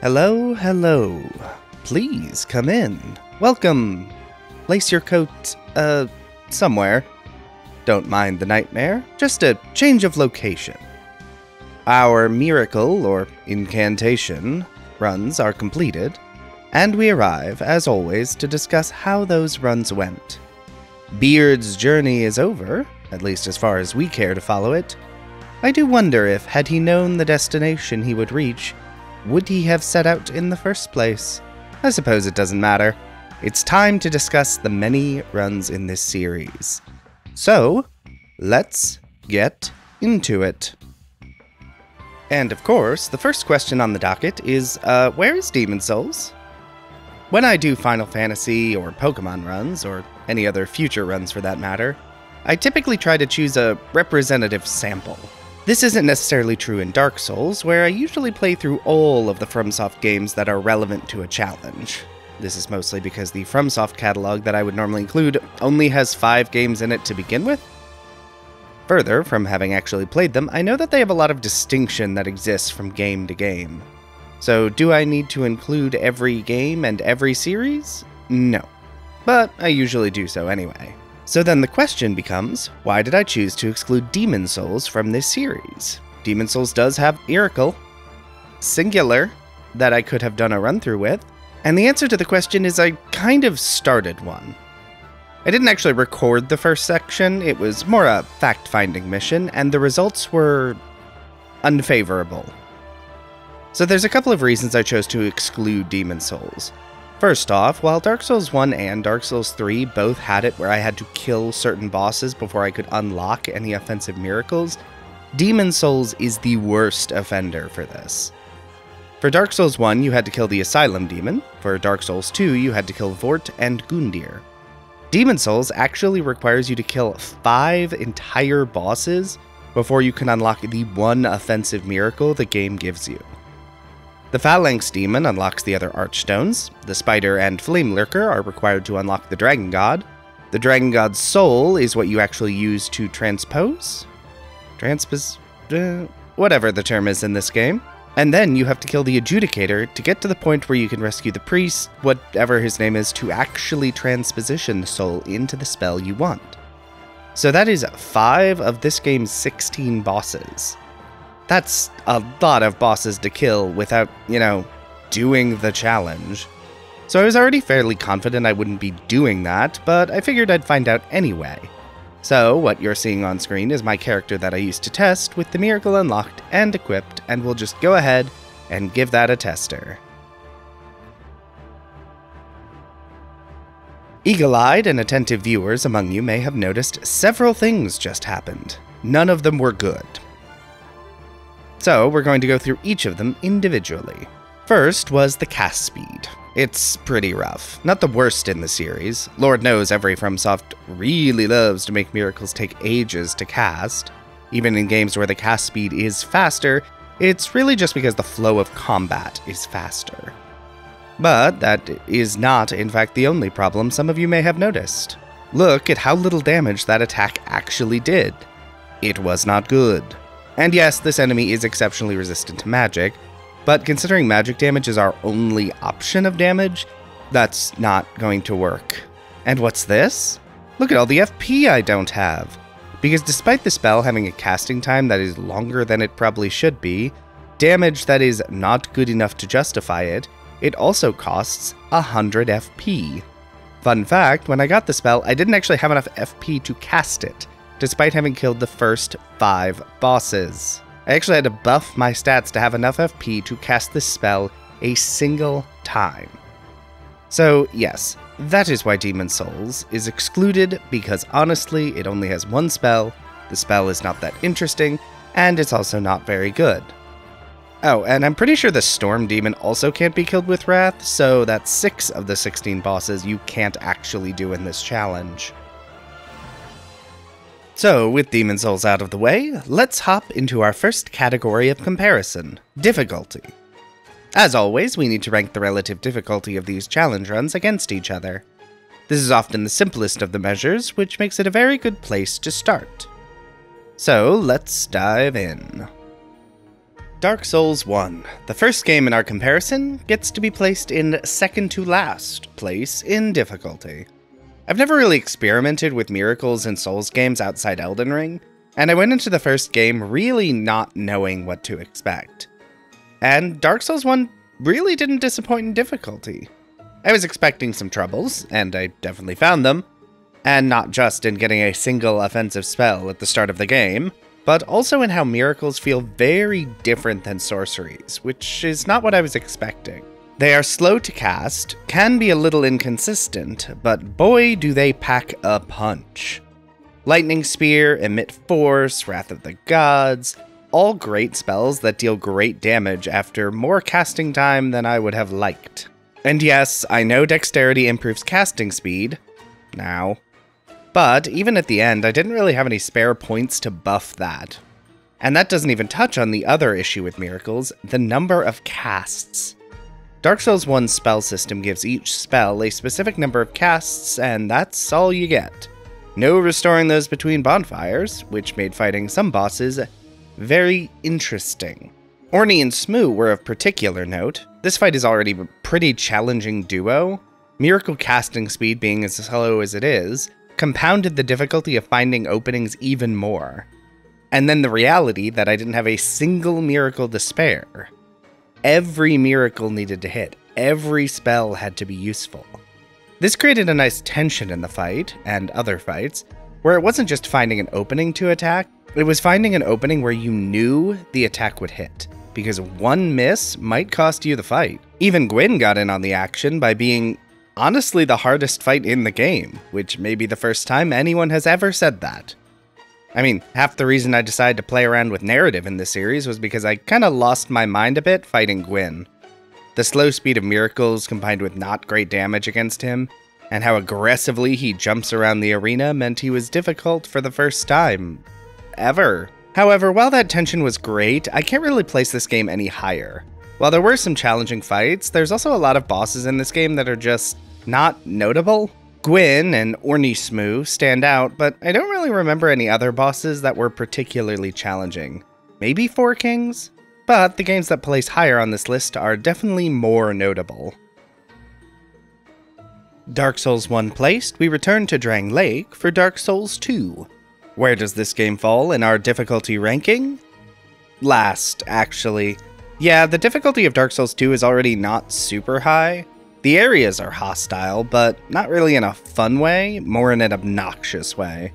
Hello, hello. Please come in. Welcome. Place your coat, somewhere. Don't mind the nightmare, just a change of location. Our miracle, or incantation, runs are completed, and we arrive, as always, to discuss how those runs went. Beard's journey is over, at least as far as we care to follow it. I do wonder if, had he known the destination he would reach, would he have set out in the first place? I suppose it doesn't matter. It's time to discuss the many runs in this series. So, let's get into it. And of course, the first question on the docket is, where is Demon's Souls? When I do Final Fantasy or Pokemon runs, or any other future runs for that matter, I typically try to choose a representative sample. This isn't necessarily true in Dark Souls, where I usually play through all of the FromSoft games that are relevant to a challenge. This is mostly because the FromSoft catalog that I would normally include only has 5 games in it to begin with. Further, from having actually played them, I know that they have a lot of distinction that exists from game to game. So do I need to include every game and every series? No. But I usually do so anyway. So then the question becomes, why did I choose to exclude Demon's Souls from this series? Demon's Souls does have Miracle, singular, that I could have done a run-through with, and the answer to the question is I kind of started one. I didn't actually record the first section, it was more a fact-finding mission, and the results were unfavorable. So there's a couple of reasons I chose to exclude Demon's Souls. First off, while Dark Souls 1 and Dark Souls 3 both had it where I had to kill certain bosses before I could unlock any offensive miracles, Demon's Souls is the worst offender for this. For Dark Souls 1, you had to kill the Asylum Demon. For Dark Souls 2, you had to kill Vort and Gundyr. Demon's Souls actually requires you to kill 5 entire bosses before you can unlock the one offensive miracle the game gives you. The Phalanx Demon unlocks the other Archstones, the Spider and Flame Lurker are required to unlock the Dragon God, the Dragon God's Soul is what you actually use to whatever the term is in this game, and then you have to kill the Adjudicator to get to the point where you can rescue the priest, whatever his name is, to actually transposition the soul into the spell you want. So that is 5 of this game's 16 bosses. That's a lot of bosses to kill without, doing the challenge. So I was already fairly confident I wouldn't be doing that, but I figured I'd find out anyway. So what you're seeing on screen is my character that I used to test with the miracle unlocked and equipped, and we'll just go ahead and give that a tester. Eagle-eyed and attentive viewers among you may have noticed several things just happened. None of them were good. So we're going to go through each of them individually. First was the cast speed. It's pretty rough. Not the worst in the series. Lord knows every FromSoft really loves to make miracles take ages to cast. Even in games where the cast speed is faster, it's really just because the flow of combat is faster. But that is not, in fact, the only problem some of you may have noticed. Look at how little damage that attack actually did. It was not good. And yes, this enemy is exceptionally resistant to magic, but considering magic damage is our only option of damage, that's not going to work. And what's this? Look at all the FP I don't have. Because despite the spell having a casting time that is longer than it probably should be, damage that is not good enough to justify it, it also costs 100 FP. Fun fact, when I got the spell, I didn't actually have enough FP to cast it, despite having killed the first 5 bosses. I actually had to buff my stats to have enough FP to cast this spell a single time. So yes, that is why Demon's Souls is excluded, because honestly, it only has one spell, the spell is not that interesting, and it's also not very good. Oh, and I'm pretty sure the Storm Demon also can't be killed with Wrath, so that's 6 of the 16 bosses you can't actually do in this challenge. So, with Demon's Souls out of the way, let's hop into our first category of comparison, difficulty. As always, we need to rank the relative difficulty of these challenge runs against each other. This is often the simplest of the measures, which makes it a very good place to start. So, let's dive in. Dark Souls 1, the first game in our comparison, gets to be placed in second to last place in difficulty. I've never really experimented with miracles in Souls games outside Elden Ring, and I went into the first game really not knowing what to expect. And Dark Souls 1 really didn't disappoint in difficulty. I was expecting some troubles, and I definitely found them, and not just in getting a single offensive spell at the start of the game, but also in how miracles feel very different than sorceries, which is not what I was expecting. They are slow to cast, can be a little inconsistent, but boy do they pack a punch. Lightning Spear, Emit Force, Wrath of the Gods, all great spells that deal great damage after more casting time than I would have liked. And yes, I know dexterity improves casting speed, now. But even at the end, I didn't really have any spare points to buff that. And that doesn't even touch on the other issue with miracles, the number of casts. Dark Souls 1's spell system gives each spell a specific number of casts, and that's all you get. No restoring those between bonfires, which made fighting some bosses very interesting. Orni and Smoo were of particular note. This fight is already a pretty challenging duo. Miracle casting speed being as slow as it is, compounded the difficulty of finding openings even more. And then the reality that I didn't have a single miracle to spare. Every miracle needed to hit. Every spell had to be useful. This created a nice tension in the fight, and other fights, where it wasn't just finding an opening to attack, it was finding an opening where you knew the attack would hit, because one miss might cost you the fight. Even Gwyn got in on the action by being honestly the hardest fight in the game, which may be the first time anyone has ever said that. I mean, half the reason I decided to play around with narrative in this series was because I kinda lost my mind a bit fighting Gwyn. The slow speed of miracles combined with not great damage against him, and how aggressively he jumps around the arena meant he was difficult for the first time. Ever. However, while that tension was great, I can't really place this game any higher. While there were some challenging fights, there's also a lot of bosses in this game that are just not notable. Gwyn and Orni Smoo stand out, but I don't really remember any other bosses that were particularly challenging. Maybe Four Kings? But the games that place higher on this list are definitely more notable. Dark Souls 1 placed, we return to Drang Lake for Dark Souls 2. Where does this game fall in our difficulty ranking? Last, actually. Yeah, the difficulty of Dark Souls 2 is already not super high. The areas are hostile, but not really in a fun way, more in an obnoxious way.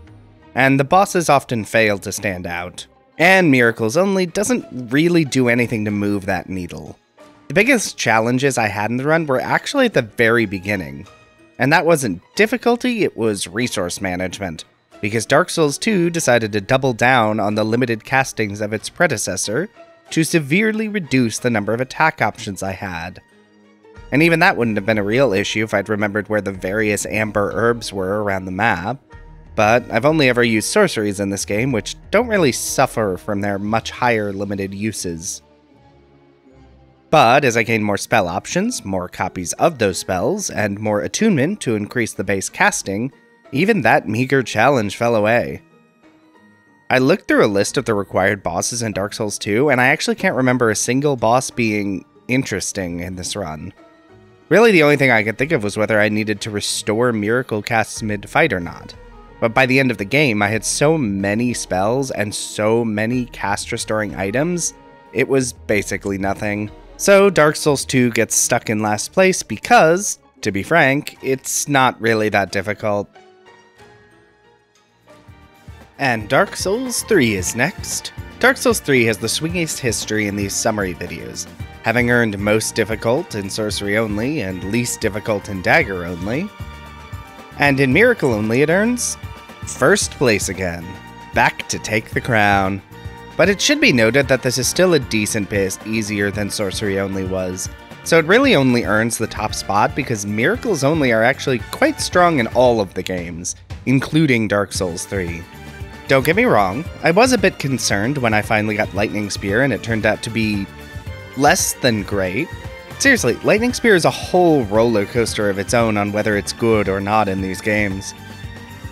And the bosses often fail to stand out. And Miracles Only doesn't really do anything to move that needle. The biggest challenges I had in the run were actually at the very beginning. And that wasn't difficulty, it was resource management. Because Dark Souls 2 decided to double down on the limited castings of its predecessor to severely reduce the number of attack options I had. And even that wouldn't have been a real issue if I'd remembered where the various amber herbs were around the map, but I've only ever used sorceries in this game, which don't really suffer from their much higher limited uses. But as I gained more spell options, more copies of those spells, and more attunement to increase the base casting, even that meager challenge fell away. I looked through a list of the required bosses in Dark Souls 2, and I actually can't remember a single boss being interesting in this run. Really, the only thing I could think of was whether I needed to restore miracle casts mid-fight or not. But by the end of the game, I had so many spells and so many cast-restoring items, it was basically nothing. So Dark Souls 2 gets stuck in last place because, to be frank, it's not really that difficult. And Dark Souls 3 is next. Dark Souls 3 has the swingiest history in these summary videos, having earned most difficult in sorcery only and least difficult in dagger only. And in miracle only it earns first place again, back to take the crown. But it should be noted that this is still a decent bit easier than sorcery only was, so it really only earns the top spot because miracles only are actually quite strong in all of the games, including Dark Souls 3. Don't get me wrong, I was a bit concerned when I finally got Lightning Spear and it turned out to be less than great. Seriously, Lightning Spear is a whole roller coaster of its own on whether it's good or not in these games.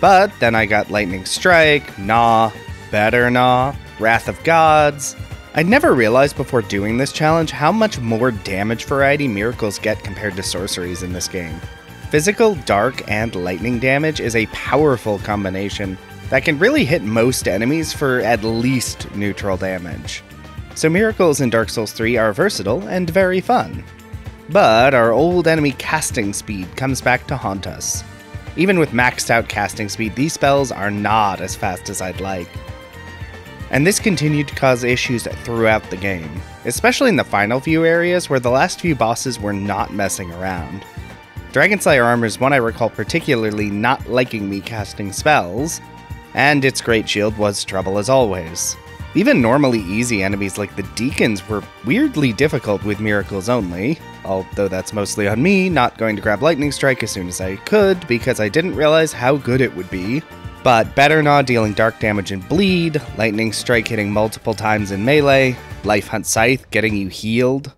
But then I got Lightning Strike, Gnaw, Better Gnaw, Wrath of Gods. I never realized before doing this challenge how much more damage variety miracles get compared to sorceries in this game. Physical, dark, and lightning damage is a powerful combination that can really hit most enemies for at least neutral damage. So miracles in Dark Souls 3 are versatile and very fun. But our old enemy casting speed comes back to haunt us. Even with maxed out casting speed, these spells are not as fast as I'd like. And this continued to cause issues throughout the game, especially in the final few areas where the last few bosses were not messing around. Dragon Slayer armor is one I recall particularly not liking me casting spells, and its great shield was trouble as always. Even normally easy enemies like the Deacons were weirdly difficult with miracles only, although that's mostly on me not going to grab Lightning Strike as soon as I could because I didn't realize how good it would be. But Better Gnaw dealing dark damage and bleed, Lightning Strike hitting multiple times in melee, Life Hunt Scythe getting you healed.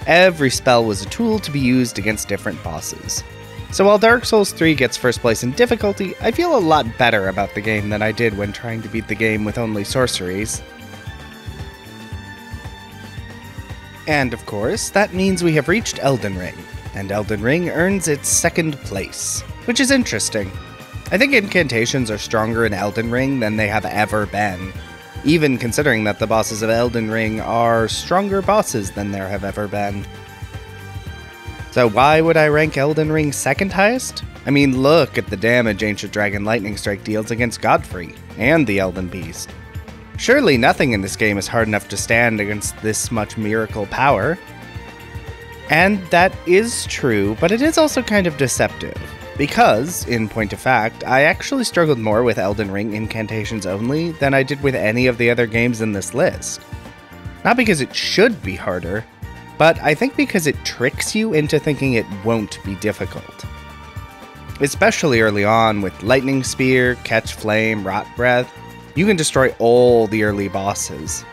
Every spell was a tool to be used against different bosses. So while Dark Souls 3 gets first place in difficulty, I feel a lot better about the game than I did when trying to beat the game with only sorceries. And of course, that means we have reached Elden Ring, and Elden Ring earns its second place, which is interesting. I think incantations are stronger in Elden Ring than they have ever been, even considering that the bosses of Elden Ring are stronger bosses than there have ever been. So why would I rank Elden Ring second highest? I mean, look at the damage Ancient Dragon Lightning Strike deals against Godfrey, and the Elden Beast. Surely nothing in this game is hard enough to stand against this much miracle power. And that is true, but it is also kind of deceptive. Because, in point of fact, I actually struggled more with Elden Ring incantations only than I did with any of the other games in this list. Not because it should be harder, but I think because it tricks you into thinking it won't be difficult. Especially early on with Lightning Spear, Catch Flame, Rot Breath, you can destroy all the early bosses.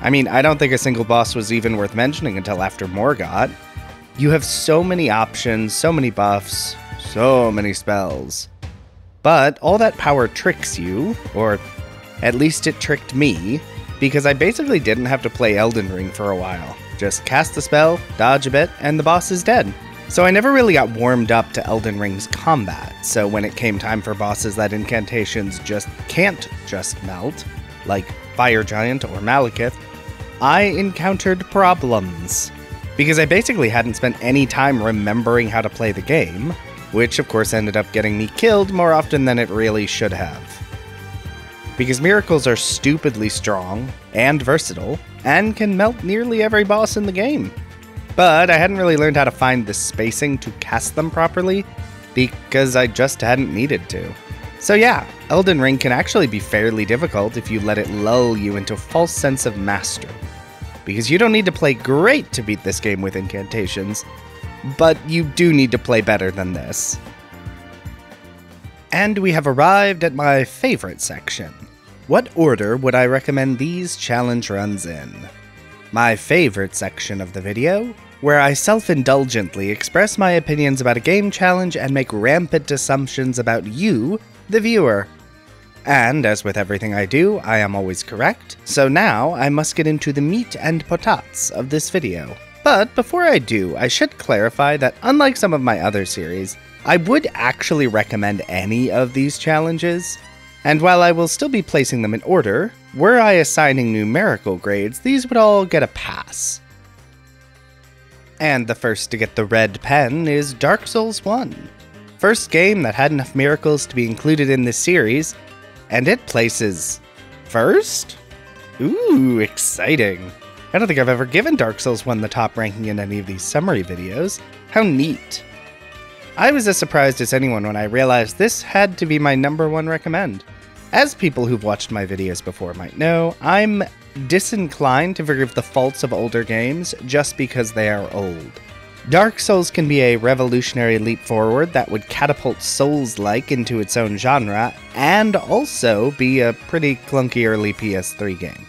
I mean, I don't think a single boss was even worth mentioning until after Morgott. You have so many options, so many buffs, so many spells. But all that power tricks you, or at least it tricked me, because I basically didn't have to play Elden Ring for a while. Just cast the spell, dodge a bit, and the boss is dead. So I never really got warmed up to Elden Ring's combat, so when it came time for bosses that incantations just can't just melt, like Fire Giant or Malekith, I encountered problems. Because I basically hadn't spent any time remembering how to play the game, which of course ended up getting me killed more often than it really should have. Because miracles are stupidly strong and versatile, and can melt nearly every boss in the game. But I hadn't really learned how to find the spacing to cast them properly, because I just hadn't needed to. So yeah, Elden Ring can actually be fairly difficult if you let it lull you into a false sense of mastery. Because you don't need to play great to beat this game with incantations, but you do need to play better than this. And we have arrived at my favorite section. What order would I recommend these challenge runs in? My favorite section of the video, where I self-indulgently express my opinions about a game challenge and make rampant assumptions about you, the viewer. And as with everything I do, I am always correct, so now I must get into the meat and potats of this video. But before I do, I should clarify that unlike some of my other series, I would actually recommend any of these challenges. And while I will still be placing them in order, were I assigning numerical grades, these would all get a pass. And the first to get the red pen is Dark Souls 1. First game that had enough miracles to be included in this series, and it places first? Ooh, exciting. I don't think I've ever given Dark Souls 1 the top ranking in any of these summary videos. How neat. I was as surprised as anyone when I realized this had to be my #1 recommend. As people who've watched my videos before might know, I'm disinclined to forgive the faults of older games just because they are old. Dark Souls can be a revolutionary leap forward that would catapult Souls-like into its own genre, and also be a pretty clunky early PS3 game.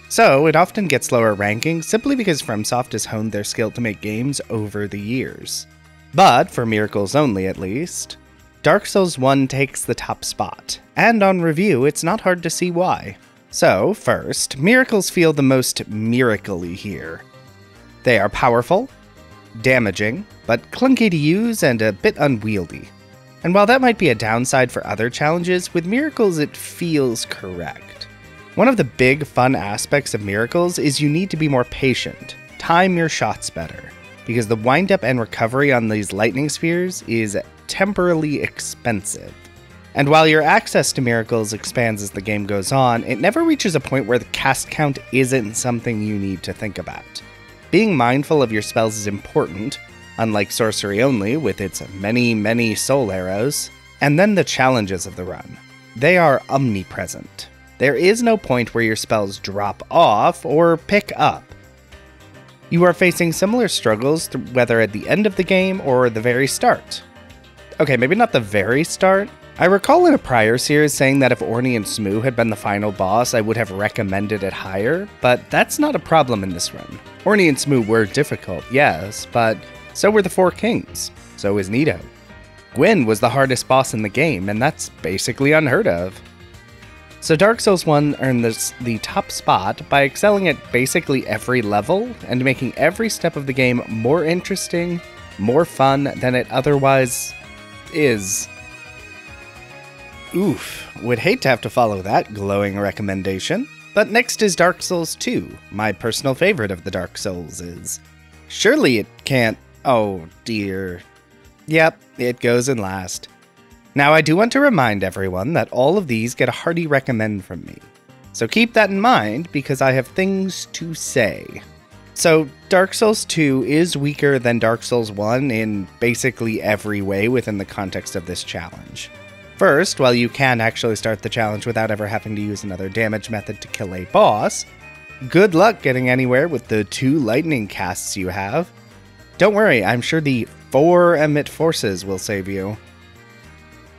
So, it often gets lower rankings simply because FromSoft has honed their skill to make games over the years. But, for miracles only at least, Dark Souls 1 takes the top spot, and on review it's not hard to see why. So, first, miracles feel the most miracle-y here. They are powerful, damaging, but clunky to use and a bit unwieldy. And while that might be a downside for other challenges, with miracles it feels correct. One of the big fun aspects of miracles is you need to be more patient, time your shots better, because the windup and recovery on these lightning spheres is temporally expensive. And while your access to miracles expands as the game goes on, it never reaches a point where the cast count isn't something you need to think about. Being mindful of your spells is important, unlike sorcery only with its many soul arrows, and then the challenges of the run. They are omnipresent. There is no point where your spells drop off or pick up. You are facing similar struggles whether at the end of the game or the very start. Okay, maybe not the very start. I recall in a prior series saying that if Orny and Smoo had been the final boss, I would have recommended it higher, but that's not a problem in this run. Orny and Smoo were difficult, yes, but so were the Four Kings. So is Nito. Gwyn was the hardest boss in the game, and that's basically unheard of. So Dark Souls 1 earned the top spot by excelling at basically every level and making every step of the game more interesting, more fun than it otherwise is. Oof, would hate to have to follow that glowing recommendation. But next is Dark Souls 2, my personal favorite of the Dark Souls. Surely it can't... Oh dear. Yep, it goes in last. Now I do want to remind everyone that all of these get a hearty recommend from me. So keep that in mind because I have things to say. So Dark Souls 2 is weaker than Dark Souls 1 in basically every way within the context of this challenge. First, while you can actually start the challenge without ever having to use another damage method to kill a boss, good luck getting anywhere with the 2 lightning casts you have. Don't worry, I'm sure the 4 emit forces will save you.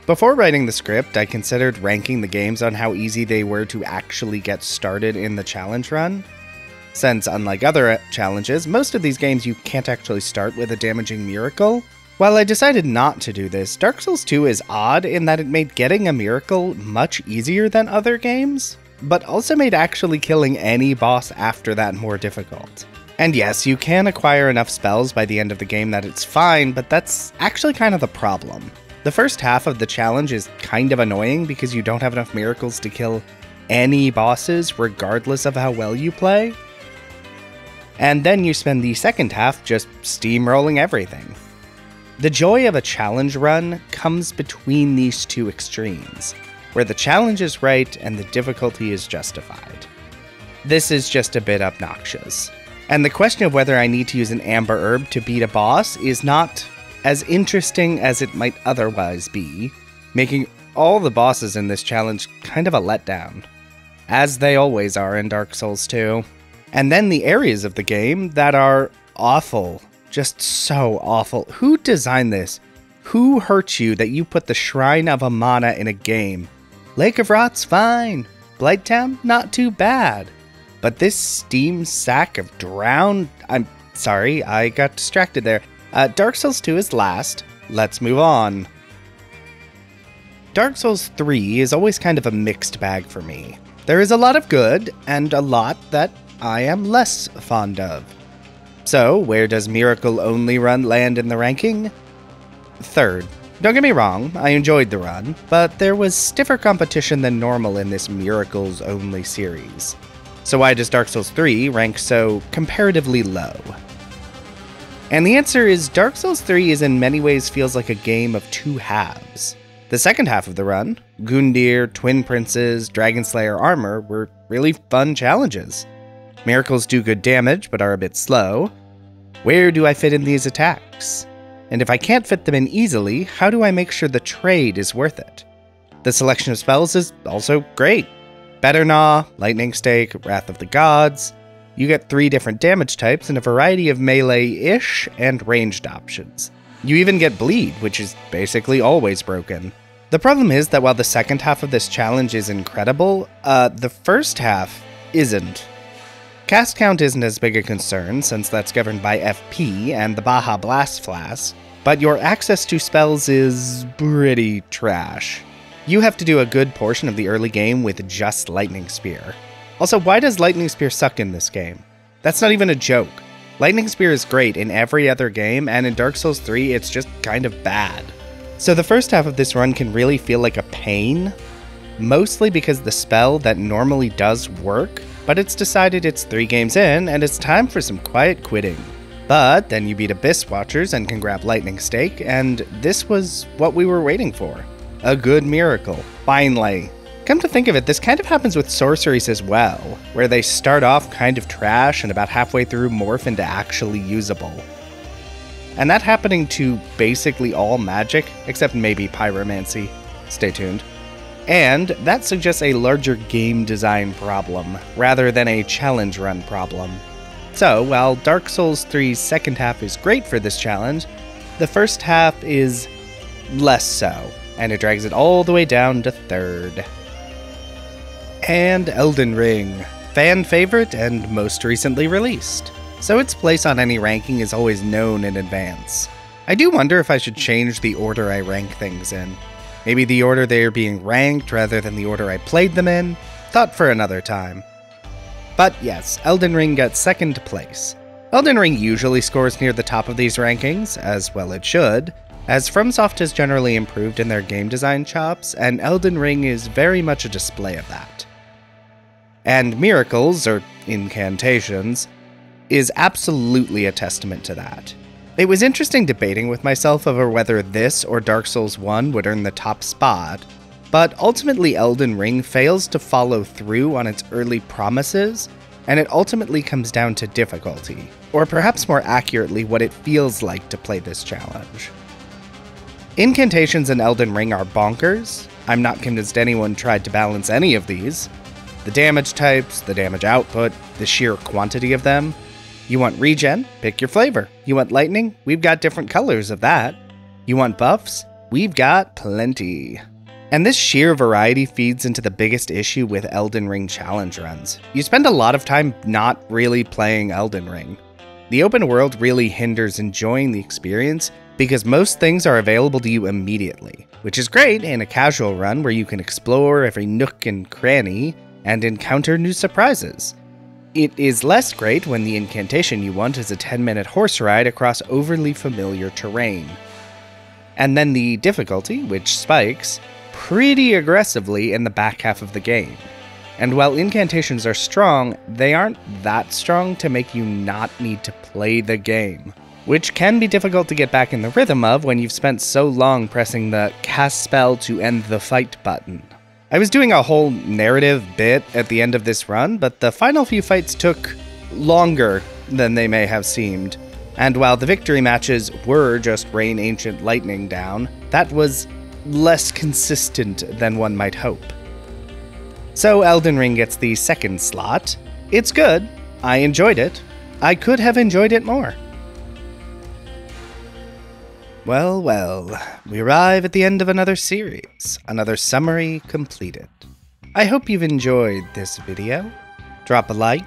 Before writing the script, I considered ranking the games on how easy they were to actually get started in the challenge run. Since, unlike other challenges, most of these games you can't actually start with a damaging miracle. While I decided not to do this, Dark Souls 2 is odd in that it made getting a miracle much easier than other games, but also made actually killing any boss after that more difficult. And yes, you can acquire enough spells by the end of the game that it's fine, but that's actually kind of the problem. The first half of the challenge is kind of annoying because you don't have enough miracles to kill any bosses regardless of how well you play. And then you spend the second half just steamrolling everything. The joy of a challenge run comes between these two extremes, where the challenge is right and the difficulty is justified. This is just a bit obnoxious. And the question of whether I need to use an amber herb to beat a boss is not as interesting as it might otherwise be, making all the bosses in this challenge kind of a letdown, as they always are in Dark Souls 2. And then the areas of the game that are awful. Just so awful. Who designed this? Who hurt you that you put the Shrine of Amana in a game? Lake of Rot's fine. Blighttown, not too bad. But this steam sack of drown... I'm sorry, I got distracted there. Dark Souls 2 is last. Let's move on. Dark Souls 3 is always kind of a mixed bag for me. There is a lot of good, and a lot that I am less fond of. So, where does Miracle Only Run land in the ranking? Third. Don't get me wrong, I enjoyed the run, but there was stiffer competition than normal in this Miracles Only series. So why does Dark Souls 3 rank so comparatively low? And the answer is Dark Souls 3 is in many ways feels like a game of two halves. The second half of the run, Gundyr, Twin Princes, Dragon Slayer armor, were really fun challenges. Miracles do good damage, but are a bit slow. Where do I fit in these attacks? And if I can't fit them in easily, how do I make sure the trade is worth it? The selection of spells is also great. Better Gnaw, Lightning Stake, Wrath of the Gods. You get 3 different damage types and a variety of melee-ish and ranged options. You even get Bleed, which is basically always broken. The problem is that while the second half of this challenge is incredible, the first half isn't. Cast count isn't as big a concern, since that's governed by FP and the Baja Blast Flask, but your access to spells is pretty trash. You have to do a good portion of the early game with just Lightning Spear. Also, why does Lightning Spear suck in this game? That's not even a joke. Lightning Spear is great in every other game, and in Dark Souls 3, it's just kind of bad. So the first half of this run can really feel like a pain, mostly because the spell that normally does work, but it's decided it's 3 games in, and it's time for some quiet quitting. But then you beat Abyss Watchers and can grab Lightning Stake, and this was what we were waiting for. A good miracle, finally. Come to think of it, this kind of happens with sorceries as well, where they start off kind of trash and about halfway through morph into actually usable. And that happening to basically all magic, except maybe pyromancy. Stay tuned. And that suggests a larger game design problem, rather than a challenge run problem. So, while Dark Souls 3's second half is great for this challenge, the first half is less so, and it drags it all the way down to third. And Elden Ring, fan favorite and most recently released, so its place on any ranking is always known in advance. I do wonder if I should change the order I rank things in. Maybe the order they are being ranked rather than the order I played them in? Thought for another time. But yes, Elden Ring got second place. Elden Ring usually scores near the top of these rankings, as well it should, as FromSoft has generally improved in their game design chops, and Elden Ring is very much a display of that. And Miracles, or Incantations, is absolutely a testament to that. It was interesting debating with myself over whether this or Dark Souls 1 would earn the top spot, but ultimately Elden Ring fails to follow through on its early promises, and it ultimately comes down to difficulty, or perhaps more accurately what it feels like to play this challenge. Incantations in Elden Ring are bonkers. I'm not convinced anyone tried to balance any of these. The damage types, the damage output, the sheer quantity of them. You want regen? Pick your flavor. You want lightning? We've got different colors of that. You want buffs? We've got plenty. And this sheer variety feeds into the biggest issue with Elden Ring challenge runs. You spend a lot of time not really playing Elden Ring. The open world really hinders enjoying the experience because most things are available to you immediately, which is great in a casual run where you can explore every nook and cranny and encounter new surprises. It is less great when the incantation you want is a 10-minute horse ride across overly familiar terrain. And then the difficulty, which spikes pretty aggressively in the back half of the game. And while incantations are strong, they aren't that strong to make you not need to play the game, which can be difficult to get back in the rhythm of when you've spent so long pressing the cast spell to end the fight button. I was doing a whole narrative bit at the end of this run, but the final few fights took longer than they may have seemed. And while the victory matches were just rain ancient lightning down, that was less consistent than one might hope. So Elden Ring gets the second slot. It's good. I enjoyed it. I could have enjoyed it more. Well, well, we arrive at the end of another series, another summary completed. I hope you've enjoyed this video. Drop a like,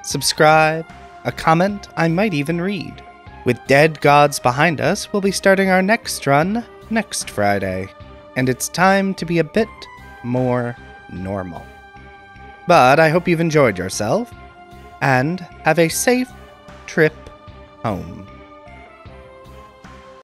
subscribe, a comment I might even read. With Dead Gods behind us, we'll be starting our next run next Friday, and it's time to be a bit more normal. But I hope you've enjoyed yourself, and have a safe trip home.